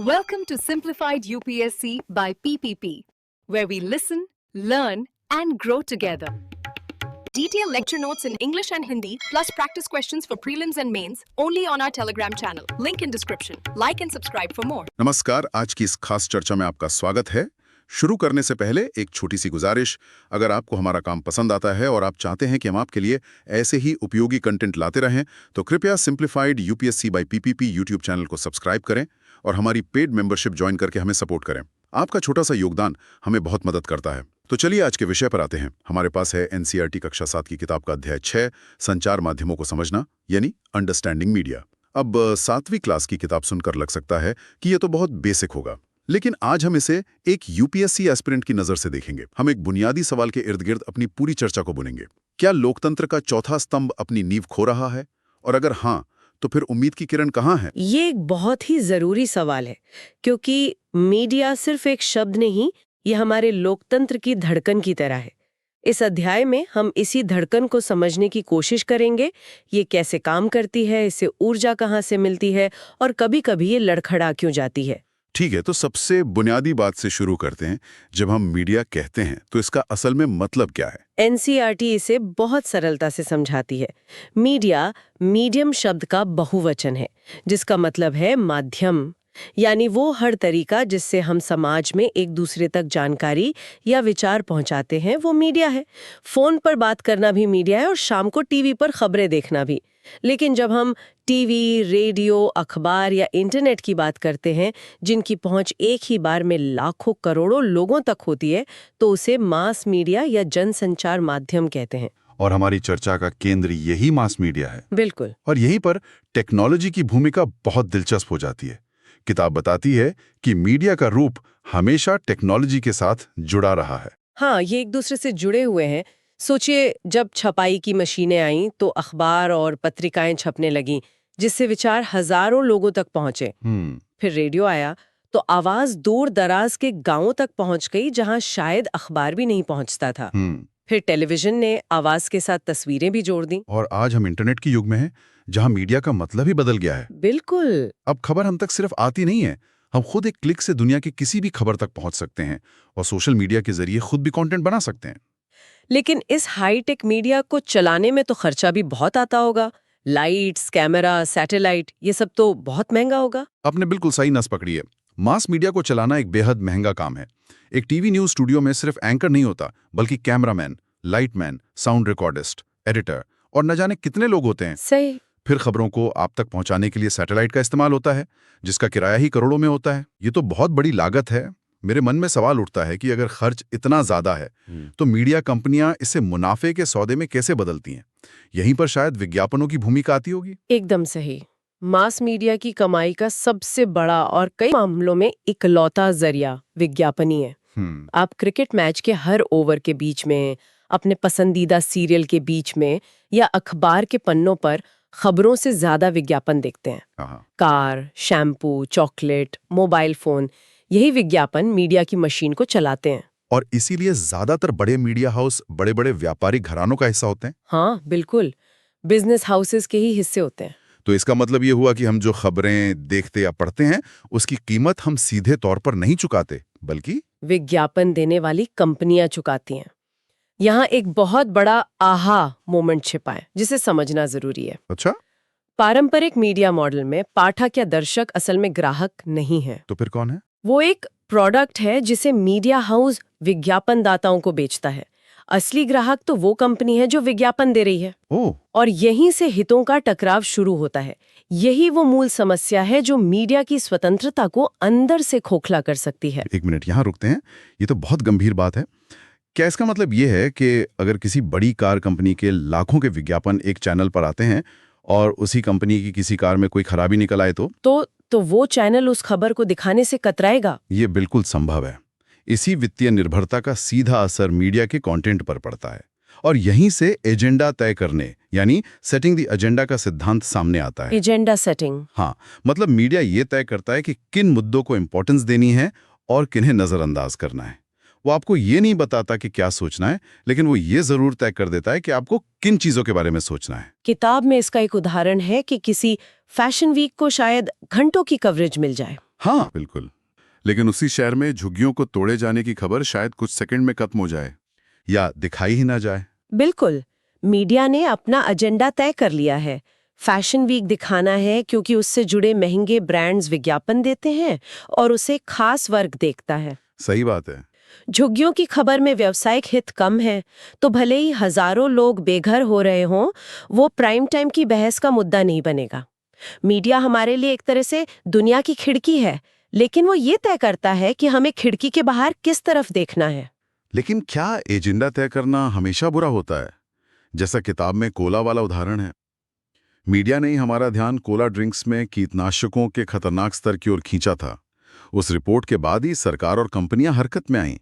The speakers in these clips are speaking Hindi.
Welcome to Simplified UPSC by PPP, where we listen, learn, and grow together. Detailed lecture notes in English and Hindi, plus practice questions for prelims and mains, only on our Telegram channel. Link in description. Like and subscribe for more. नमस्कार, आज की इस खास चर्चा में आपका स्वागत है। शुरू करने से पहले एक छोटी सी गुजारिश, अगर आपको हमारा काम पसंद आता है और आप चाहते हैं कि हम आपके लिए ऐसे ही उपयोगी कंटेंट लाते रहें, तो कृपया simplified UPSC by PPP YouTube channel को सब्सक्राइब करें और हमारी पेड मेंबरशिप ज्वाइन करके हमें सपोर्ट करें। आपका छोटा सा योगदान हमें बहुत मदद करता है। तो चलिए आज के विषय पर आते हैं। हमारे पास है एनसीईआरटी कक्षा 7 की किताब का अध्याय 6, संचार माध्यमों को समझना, यानी अंडरस्टैंडिंग मीडिया। अब 7वीं क्लास की किताब सुनकर लग सकता है कि ये तो बहुत बेसिक होगा, लेकिन आज हम इसे एक यूपीएससी एस्पिरेंट की नजर से देखेंगे। हम एक बुनियादी सवाल के इर्द गिर्द अपनी पूरी चर्चा को बुनेंगे। क्या लोकतंत्र का चौथा स्तंभ अपनी नींव खो रहा है? और अगर हाँ, तो फिर उम्मीद की किरण कहाँ है? ये एक बहुत ही जरूरी सवाल है, क्योंकि मीडिया सिर्फ एक शब्द नहीं, ये हमारे लोकतंत्र की धड़कन की तरह है। इस अध्याय में हम इसी धड़कन को समझने की कोशिश करेंगे। ये कैसे काम करती है, इसे ऊर्जा कहाँ से मिलती है और कभी-कभी ये लड़खड़ा क्यों जाती है। ठीक है, तो सबसे बुनियादी बात से शुरू करते हैं। जब हम मीडिया कहते हैं तो इसका असल में मतलब क्या है? एनसीईआरटी इसे बहुत सरलता से समझाती है। मीडिया मीडियम शब्द का बहुवचन है, जिसका मतलब है माध्यम, यानी वो हर तरीका जिससे हम समाज में एक दूसरे तक जानकारी या विचार पहुंचाते हैं, वो मीडिया है। फोन पर बात करना भी मीडिया है और शाम को टीवी पर खबरें देखना भी। लेकिन जब हम टीवी, रेडियो, अखबार या इंटरनेट की बात करते हैं, जिनकी पहुंच एक ही बार में लाखों करोड़ों लोगों तक होती है, तो उसे मास मीडिया या जनसंचार माध्यम कहते हैं। और हमारी चर्चा का केंद्र यही मास मीडिया है। बिल्कुल। और यहीं पर टेक्नोलॉजी की भूमिका बहुत दिलचस्प हो जाती है। किताब बताती है कि मीडिया का रूप हमेशा टेक्नोलॉजी के साथ जुड़ा रहा है। हाँ, ये एक दूसरे से जुड़े हुए हैं। सोचिए, जब छपाई की मशीनें आईं तो अखबार और पत्रिकाएं छपने लगीं, जिससे विचार हजारों लोगों तक पहुंचे। फिर रेडियो आया तो आवाज दूर दराज के गांवों तक पहुंच गई, जहां शायद अखबार भी नहीं पहुंचता था। फिर टेलीविजन ने आवाज के साथ तस्वीरें भी जोड़ दी। और आज हम इंटरनेट के युग में हैं, जहां मीडिया का मतलब ही बदल गया है। बिल्कुल। अब खबर हम तक सिर्फ आती नहीं है, हम खुद एक क्लिक से दुनिया की किसी भी खबर तक पहुंच सकते हैं और सोशल मीडिया के जरिए खुद भी कंटेंट बना सकते हैं। लेकिन इस हाईटेक मीडिया को चलाने में तो खर्चा भी बहुत आता होगा। लाइट्स, कैमरा, सैटेलाइट, ये सब तो बहुत महंगा होगा। आपने बिल्कुल सही नस पकड़ी है। मास मीडिया को चलाना एक बेहद महंगा काम है। एक टीवी न्यूज स्टूडियो में सिर्फ एंकर नहीं होता, बल्कि cameraman, lightman, sound recordist, editor और न जाने कितने लोग होते हैं। सही। फिर खबरों को आप तक पहुंचाने के लिए सैटेलाइट का इस्तेमाल होता है, जिसका किराया ही करोड़ों में होता है। ये तो बहुत बड़ी लागत है। मेरे मन में सवाल उठता है कि अगर खर्च इतना ज्यादा है, तो मीडिया कंपनियां इसे मुनाफे के सौदे में कैसे बदलती हैं? यहीं पर शायद विज्ञापनों की भूमिका आती होगी। एकदम सही। मास मीडिया की कमाई का सबसे बड़ा और कई मामलों में इकलौता जरिया विज्ञापन ही है। आप क्रिकेट मैच के हर ओवर के बीच में, अपने पसंदीदा सीरियल के बीच में या अखबार के पन्नों पर खबरों से ज्यादा विज्ञापन देखते हैं। Car, shampoo, chocolate, mobile phone, यही विज्ञापन मीडिया की मशीन को चलाते हैं। और इसीलिए ज्यादातर बड़े मीडिया हाउस बड़े बड़े व्यापारिक घरानों का हिस्सा होते हैं। हाँ बिल्कुल, बिजनेस हाउसेस के ही हिस्से होते हैं। तो इसका मतलब ये हुआ कि हम जो खबरें देखते या पढ़ते हैं, उसकी कीमत हम सीधे तौर पर नहीं चुकाते, बल्कि विज्ञापन देने वाली कंपनियां चुकाती हैं। यहाँ एक बहुत बड़ा आहा मोमेंट छिपा है, जिसे समझना जरूरी है। अच्छा, पारंपरिक मीडिया मॉडल में पाठक या दर्शक असल में ग्राहक नहीं है। तो फिर कौन है? वो एक प्रोडक्ट है जिसे मीडिया हाउस विज्ञापनदाताओं को बेचता है। असली ग्राहक तो वो कंपनी है जो विज्ञापन दे रही है। और यहीं से हितों का टकराव शुरू होता है। यही वो मूल समस्या है जो मीडिया की स्वतंत्रता को अंदर से खोखला कर सकती है। एक मिनट, यहाँ रुकते हैं। ये तो बहुत गंभीर बात है। क्या इसका मतलब ये है कि अगर किसी बड़ी कार कंपनी के लाखों के विज्ञापन एक चैनल पर आते हैं और उसी कंपनी की किसी कार में कोई खराबी निकल आए तो वो चैनल उस खबर को दिखाने से कतराएगा? ये बिल्कुल संभव है। इसी वित्तीय निर्भरता का सीधा असर मीडिया के कंटेंट पर पड़ता है और यहीं से एजेंडा तय करने, यानी सेटिंग द एजेंडा का सिद्धांत सामने आता है। Agenda setting? हाँ, मतलब मीडिया ये तय करता है कि किन मुद्दों को इंपॉर्टेंस देनी है और किन्हें नजरअंदाज करना है। वो आपको ये नहीं बताता कि क्या सोचना है, लेकिन वो ये जरूर तय कर देता है कि आपको किन चीजों के बारे में सोचना है। किताब में इसका एक उदाहरण है कि किसी फैशन वीक को शायद घंटों की कवरेज मिल जाए। हाँ बिल्कुल। लेकिन उसी शहर में झुग्गियों को तोड़े जाने की खबर शायद कुछ सेकंड में खत्म हो जाए या दिखाई ही ना जाए। बिल्कुल। मीडिया ने अपना एजेंडा तय कर लिया है। फैशन वीक दिखाना है क्योंकि उससे जुड़े महंगे ब्रांड्स विज्ञापन देते हैं और उसे खास वर्ग देखता है। सही बात है। झुग्गियों की खबर में व्यावसायिक हित कम है, तो भले ही हजारों लोग बेघर हो रहे हों, वो प्राइम टाइम की बहस का मुद्दा नहीं बनेगा। मीडिया हमारे लिए एक तरह से दुनिया की खिड़की है, लेकिन वो ये तय करता है कि हमें खिड़की के बाहर किस तरफ देखना है। लेकिन क्या एजेंडा तय करना हमेशा बुरा होता है? जैसा किताब में कोला वाला उदाहरण है। मीडिया ने ही हमारा ध्यान कोला ड्रिंक्स में कीटनाशकों के खतरनाक स्तर की ओर खींचा था। उस रिपोर्ट के बाद ही सरकार और कंपनियां हरकत में आईं।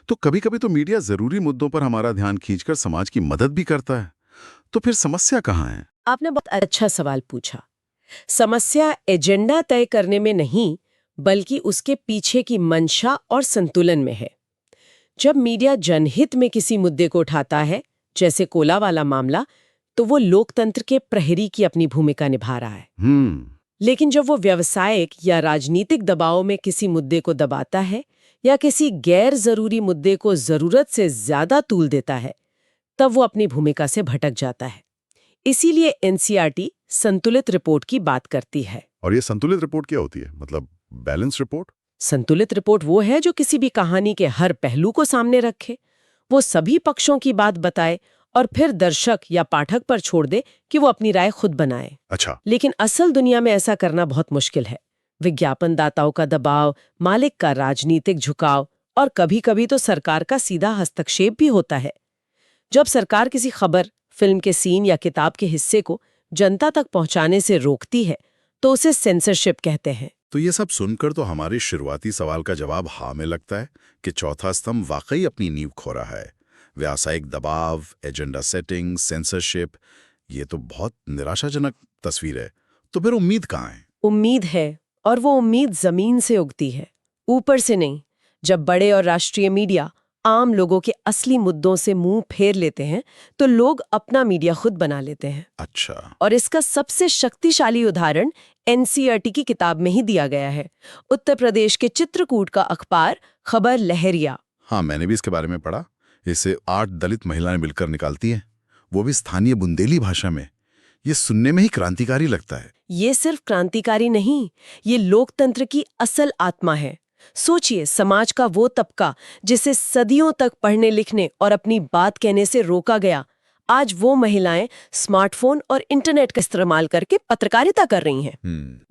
तो कभी-कभी तो मीडिया जरूरी मुद्दों पर हमारा ध्यान खींचकर समाज की मदद भी करता है। तो फिर समस्या कहाँ है? आपने बहुत अच्छा सवाल पूछा। समस्या एजेंडा तय करने में नहीं, बल्कि उसके पीछे की मंशा और संतुलन में है। जब मीडिया जनहित में किसी मुद्दे को उठाता है, जैसे कोला वाला मामला, तो वो लोकतंत्र के प्रहरी की अपनी भूमिका निभा रहा है। लेकिन जब वो व्यावसायिक या राजनीतिक दबाव में किसी मुद्दे को दबाता है या किसी गैर जरूरी मुद्दे को जरूरत से ज्यादा तूल देता है, तब वो अपनी भूमिका से भटक जाता है। इसीलिए एनसीईआरटी संतुलित रिपोर्ट की बात करती है। और ये संतुलित रिपोर्ट क्या होती है? मतलब बैलेंस रिपोर्ट? संतुलित रिपोर्ट वो है जो किसी भी कहानी के हर पहलू को सामने रखे, वो सभी पक्षों की बात बताए और फिर दर्शक या पाठक पर छोड़ दे कि वो अपनी राय खुद बनाए। अच्छा। लेकिन असल दुनिया में ऐसा करना बहुत मुश्किल है। विज्ञापनदाताओं का दबाव, मालिक का राजनीतिक झुकाव और कभी-कभी तो सरकार का सीधा हस्तक्षेप भी होता है। जब सरकार किसी खबर, फिल्म के सीन या किताब के हिस्से को जनता तक पहुंचाने से रोकती है, तो उसे सेंसरशिप कहते हैं। तो ये सब सुनकर तो हमारे शुरुआती सवाल का जवाब हाँ में लगता है कि चौथा स्तंभ वाकई अपनी नींव खो रहा है। व्यावसायिक दबाव, एजेंडा सेटिंग, सेंसरशिप, ये तो बहुत निराशाजनक तस्वीर है। तो फिर उम्मीद कहाँ है? उम्मीद है, और वो उम्मीद जमीन से उगती है, ऊपर से नहीं। जब बड़े और राष्ट्रीय मीडिया आम लोगों के असली मुद्दों से मुंह फेर लेते हैं, तो लोग अपना मीडिया खुद बना लेते हैं। अच्छा। और इसका सबसे शक्तिशाली उदाहरण एनसीईआरटी की किताब में ही दिया गया है। उत्तर प्रदेश के चित्रकूट का अखबार खबर लहरिया। हाँ, मैंने भी इसके बारे में पढ़ा। इसे 8 दलित महिलाएं मिलकर निकालती हैं, वो भी स्थानीय बुंदेली भाषा में। ये सुनने में ही क्रांतिकारी लगता है। ये सिर्फ क्रांतिकारी नहीं, ये लोकतंत्र की असल आत्मा है। सोचिए, समाज का वो तबका जिसे सदियों तक पढ़ने लिखने और अपनी बात कहने से रोका गया, आज वो महिलाएं स्मार्टफोन और इंटरनेट का इस्तेमाल करके पत्रकारिता कर रही हैं।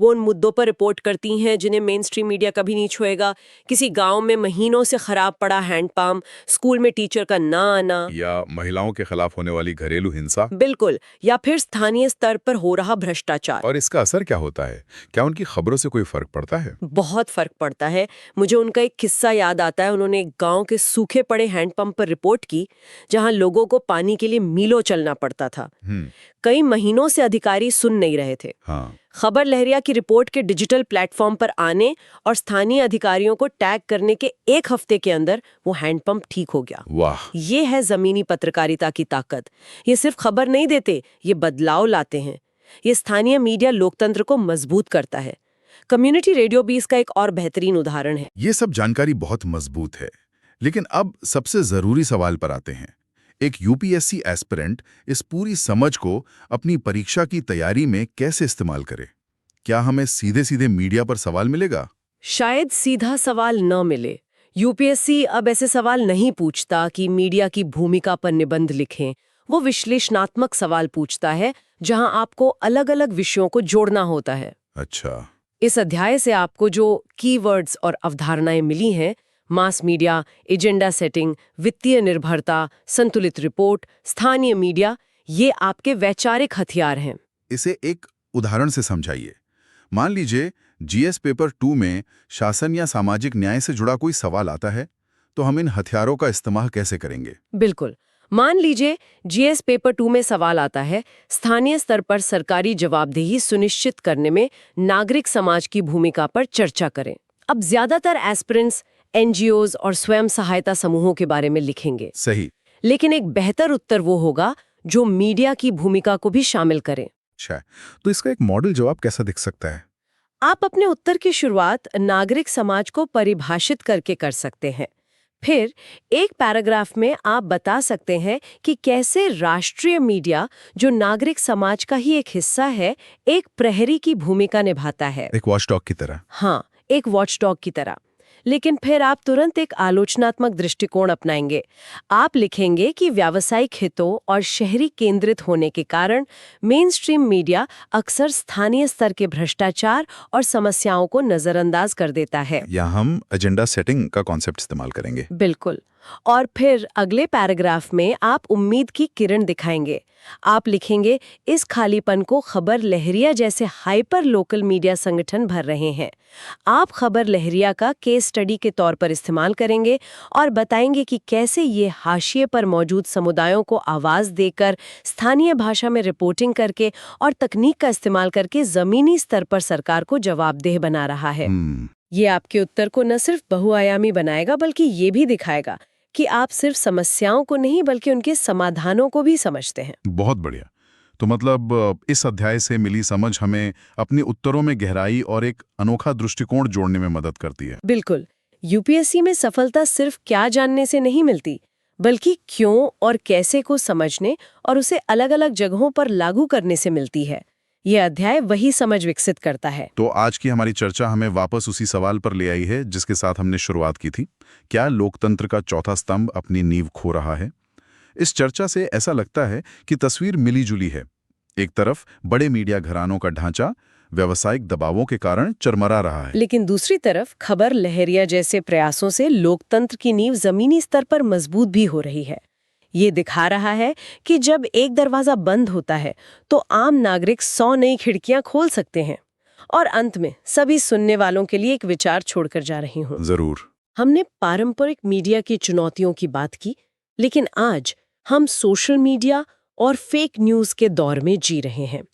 वो उन मुद्दों पर रिपोर्ट करती हैं जिन्हें मेन स्ट्रीम मीडिया कभी नहीं छुएगा। किसी गांव में महीनों से खराब पड़ा हैंडपंप, स्कूल में टीचर का ना आना, या महिलाओं के खिलाफ होने वाली घरेलू हिंसा। बिल्कुल, या फिर स्थानीय स्तर पर हो रहा भ्रष्टाचार। और इसका असर क्या होता है? क्या उनकी खबरों से कोई फर्क पड़ता है? बहुत फर्क पड़ता है। मुझे उनका एक किस्सा याद आता है। उन्होंने एक गांव के सूखे पड़े हैंडपंप पर रिपोर्ट की, जहां लोगों को पानी के लिए मीलों चलना पड़ता था। कई महीनों से अधिकारी सुन नहीं रहे थे। हाँ। खबर लहरिया की रिपोर्ट के डिजिटल प्लेटफॉर्म पर आने और स्थानीय अधिकारियों को टैग करने के 1 हफ्ते के अंदर वो हैंडपंप ठीक हो गया। वाह। ये है जमीनी पत्रकारिता की ताकत। ये सिर्फ खबर नहीं देते, ये बदलाव लाते हैं। ये स्थानीय मीडिया लोकतंत्र को मजबूत करता है। कम्युनिटी रेडियो भी इसका एक और बेहतरीन उदाहरण है। ये सब जानकारी बहुत मजबूत है, लेकिन अब सबसे जरूरी सवाल पर आते हैं। एक यूपीएससी एस्पिरेंट इस पूरी समझ को अपनी परीक्षा की तैयारी में कैसे इस्तेमाल करे? क्या हमें सीधे सीधे मीडिया पर सवाल मिलेगा? शायद सीधा सवाल न मिले। यूपीएससी अब ऐसे सवाल नहीं पूछता कि मीडिया की भूमिका पर निबंध लिखें। वो विश्लेषणात्मक सवाल पूछता है, जहां आपको अलग-अलग विषयों को जोड़ना होता है। अच्छा। इस अध्याय से आपको जो कीवर्ड्स और अवधारणाएं मिली हैं, मास मीडिया, एजेंडा सेटिंग, वित्तीय निर्भरता, संतुलित रिपोर्ट, स्थानीय मीडिया, ये आपके वैचारिक हथियार हैं। इसे एक उदाहरण से समझाइए। मान लीजिए जीएस पेपर 2 में शासन या सामाजिक न्याय से जुड़ा कोई सवाल आता है, तो हम इन हथियारों का इस्तेमाल कैसे करेंगे? बिल्कुल। मान लीजिए जीएस पेपर 2 में सवाल आता है, स्थानीय स्तर पर सरकारी जवाबदेही सुनिश्चित करने में नागरिक समाज की भूमिका पर चर्चा करें। अब ज्यादातर एस्पिरेंट्स एनजीओज और स्वयं सहायता समूहों के बारे में लिखेंगे। सही। लेकिन एक बेहतर उत्तर वो होगा जो मीडिया की भूमिका को भी शामिल करे। अच्छा, तो इसका एक मॉडल जवाब कैसा दिख सकता है? आप अपने उत्तर की शुरुआत नागरिक समाज को परिभाषित करके कर सकते हैं। फिर एक पैराग्राफ में आप बता सकते हैं कि कैसे राष्ट्रीय मीडिया, जो नागरिक समाज का ही एक हिस्सा है, एक प्रहरी की भूमिका निभाता है। एक वॉचडॉग की तरह। हाँ, एक वॉचडॉग की तरह। लेकिन फिर आप तुरंत एक आलोचनात्मक दृष्टिकोण अपनाएंगे। आप लिखेंगे कि व्यावसायिक हितों और शहरी केंद्रित होने के कारण मेन स्ट्रीम मीडिया अक्सर स्थानीय स्तर के भ्रष्टाचार और समस्याओं को नजरअंदाज कर देता है। या हम एजेंडा सेटिंग का कॉन्सेप्ट इस्तेमाल करेंगे। बिल्कुल। और फिर अगले पैराग्राफ में आप उम्मीद की किरण दिखाएंगे। आप लिखेंगे, इस खालीपन को खबर लहरिया जैसे हाइपर लोकल मीडिया संगठन भर रहे हैं। आप खबर लहरिया का केस स्टडी के तौर पर इस्तेमाल करेंगे और बताएंगे कि कैसे ये हाशिए पर मौजूद समुदायों को आवाज देकर, स्थानीय भाषा में रिपोर्टिंग करके और तकनीक का इस्तेमाल करके जमीनी स्तर पर सरकार को जवाबदेह बना रहा है। ये आपके उत्तर को न सिर्फ बहुआयामी बनाएगा, बल्कि ये भी दिखाएगा कि आप सिर्फ समस्याओं को नहीं बल्कि उनके समाधानों को भी समझते हैं। बहुत बढ़िया। तो मतलब इस अध्याय से मिली समझ हमें अपने उत्तरों में गहराई और एक अनोखा दृष्टिकोण जोड़ने में मदद करती है। बिल्कुल। यूपीएससी में सफलता सिर्फ क्या जानने से नहीं मिलती, बल्कि क्यों और कैसे को समझने और उसे अलग-अलग जगहों पर लागू करने से मिलती है। यह अध्याय वही समझ विकसित करता है। तो आज की हमारी चर्चा हमें वापस उसी सवाल पर ले आई है जिसके साथ हमने शुरुआत की थी। क्या लोकतंत्र का चौथा स्तंभ अपनी नींव खो रहा है? इस चर्चा से ऐसा लगता है कि तस्वीर मिली-जुली है। एक तरफ बड़े मीडिया घरानों का ढांचा व्यावसायिक दबावों के कारण चरमरा रहा है, लेकिन दूसरी तरफ खबर लहरिया जैसे प्रयासों से लोकतंत्र की नींव जमीनी स्तर पर मजबूत भी हो रही है। ये दिखा रहा है कि जब एक दरवाजा बंद होता है तो आम नागरिक 100 नई खिड़कियां खोल सकते हैं। और अंत में सभी सुनने वालों के लिए एक विचार छोड़कर जा रही हूँ। जरूर। हमने पारंपरिक मीडिया की चुनौतियों की बात की, लेकिन आज हम सोशल मीडिया और फेक न्यूज के दौर में जी रहे हैं।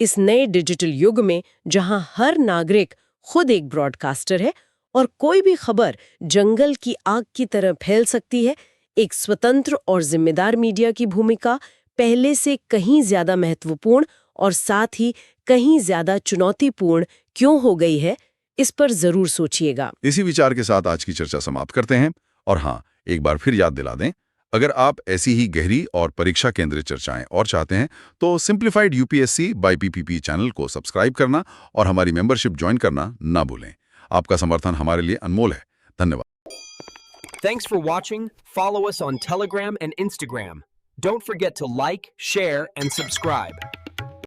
इस नए डिजिटल युग में जहां हर नागरिक खुद एक ब्रॉडकास्टर है और कोई भी खबर जंगल की आग की तरह फैल सकती है, एक स्वतंत्र और जिम्मेदार मीडिया की भूमिका पहले से कहीं ज्यादा महत्वपूर्ण और साथ ही कहीं ज्यादा चुनौतीपूर्ण क्यों हो गई है, इस पर जरूर सोचिएगा। इसी विचार के साथ आज की चर्चा समाप्त करते हैं। और हाँ, एक बार फिर याद दिला दें, अगर आप ऐसी ही गहरी और परीक्षा केंद्रित चर्चाएं और चाहते हैं तो simplified UPSC by PPP channel को सब्सक्राइब करना और हमारी मेंबरशिप ज्वाइन करना ना भूलें। आपका समर्थन हमारे लिए अनमोल है। धन्यवाद। Thanks for watching. Follow us on Telegram and Instagram. Don't forget to like, share, and subscribe.